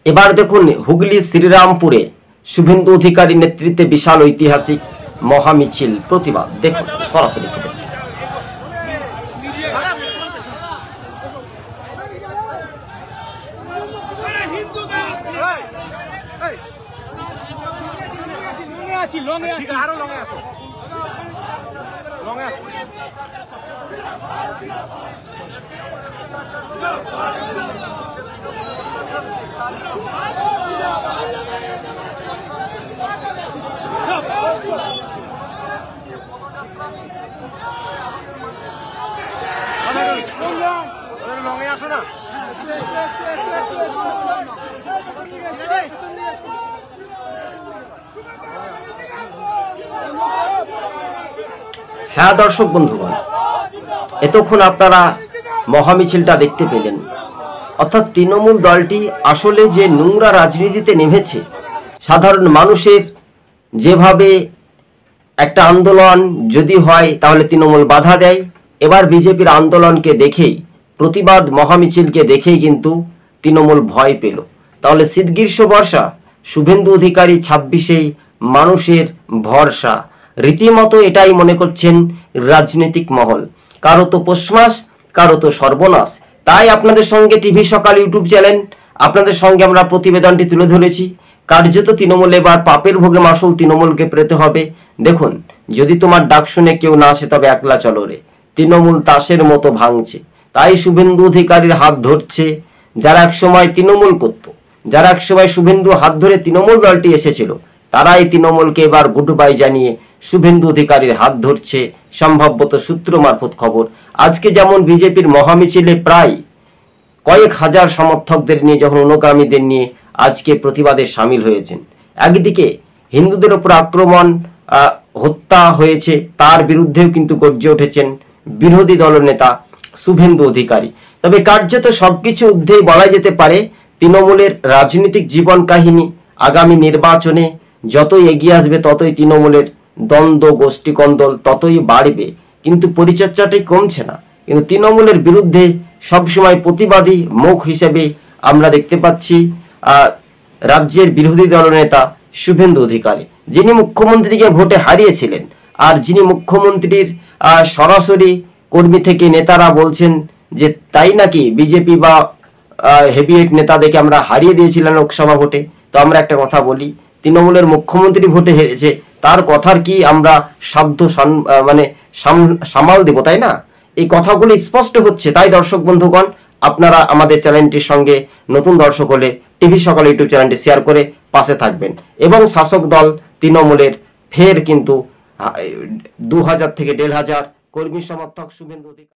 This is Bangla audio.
এবার দেখুন হুগলি শ্রীরামপুরে শুভেন্দু অধিকারী নেতৃত্বে বিশাল ঐতিহাসিক মহামিছিল প্রতিবাদ। দেখুন সরাসরি ফুটেজ। হ্যাঁ দর্শক বন্ধুগণ, এতক্ষণ আপনারা মহামিছিলটা দেখতে পেলেন। অর্থাৎ তৃণমূল দলটি আসলে যে নোংরা রাজনীতিতে নেমেছে, সাধারণ মানুষের যেভাবে একটা আন্দোলন যদি হয় তাহলে তৃণমূল বাধা দেয়, এবার বিজেপির আন্দোলনকে দেখেই, প্রতিবাদ মহামিছিলকে দেখেই কিন্তু তৃণমূল ভয় পেল। তাহলে শীত গ্রীষ্ম বর্ষা শুভেন্দু অধিকারী 26-এই মানুষের ভরসা, রীতিমতো এটাই মনে করছেন রাজনৈতিক মহল। কারো তো পৌষ মাস, কারো তো সর্বনাশ। তাই আপনাদের সঙ্গে টিভি সকাল ইউটিউব চ্যানেল, আপনাদের সঙ্গে আমরা প্রতিবেদনটি তুলে ধরেছি। কার্যত তৃণমূল এবার পাপের ভোগে মাসুল তৃণমূলকে পেতে হবে। দেখুন, যদি তোমার ডাক শুনে কেউ না আসে তবে একলা চলো রে, তৃণমূল তাসের মতো ভাঙছে। তাই শুভেন্দু অধিকারীর হাত ধরছে যারা একসময় তৃণমূল করত, যারা একসময় শুভেন্দু হাত ধরে তৃণমূল দলটি এসেছিল, তারাই তৃণমূলকে এবার গুড বাই জানিয়ে শুভেন্দু অধিকারীর হাত ধরছে, সম্ভবত সূত্র মারফত খবর। আজকে যেমন বিজেপির মহামিছিলে প্রায় কয়েক হাজার সমর্থকদের নিয়ে, যখন অনুগামীদের নিয়ে আজকে প্রতিবাদে সামিল হয়েছেন। একদিকে হিন্দুদের ওপর আক্রমণ, হত্যা হয়েছে, তার বিরুদ্ধেও কিন্তু গর্জে উঠেছেন বিরোধী দলনেতা শুভেন্দু অধিকারী। তবে কার্যত সবকিছু ঊর্ধ্বে বলা যেতে পারে তৃণমূলের রাজনৈতিক জীবন কাহিনী আগামী নির্বাচনে যতই এগিয়ে আসবে ততই তৃণমূলের দ্বন্দ্ব, গোষ্ঠী কন্দল ততই বাড়বে, কিন্তু পরিচর্যাটাই কমছে না। কিন্তু তৃণমূলের বিরুদ্ধে সবসময় প্রতিবাদী মুখ হিসেবে আমরা দেখতে পাচ্ছি রাজ্যের বিরোধী দলনেতা শুভেন্দু অধিকারী, যিনি মুখ্যমন্ত্রীকে ভোটে হারিয়েছিলেন, আর যিনি মুখ্যমন্ত্রীর সরাসরি কর্মী থেকে নেতারা বলছেন যে তাই নাকি বিজেপি বা হেভিওয়েট নেতাদেরকে আমরা হারিয়ে দিয়েছিলাম লোকসভা ভোটে। তো আমরা একটা কথা বলি, তৃণমূলের মুখ্যমন্ত্রী ভোটে হেরেছে, তার কথার কি আমরা সাধ্য সামাল দেব, তাই না? এই কথাগুলো স্পষ্ট হচ্ছে। তাই দর্শক বন্ধুগণ, আপনারা আমাদের চ্যানেলটির সঙ্গে নতুন দর্শক হলে টিভি সকাল ইউটিউব চ্যানেলটি শেয়ার করে পাশে থাকবেন। এবং শাসক দল তৃণমূলের ফের কিন্তু 2000 থেকে 1500 কর্মী সমর্থক শুভেন্দু অধিকারী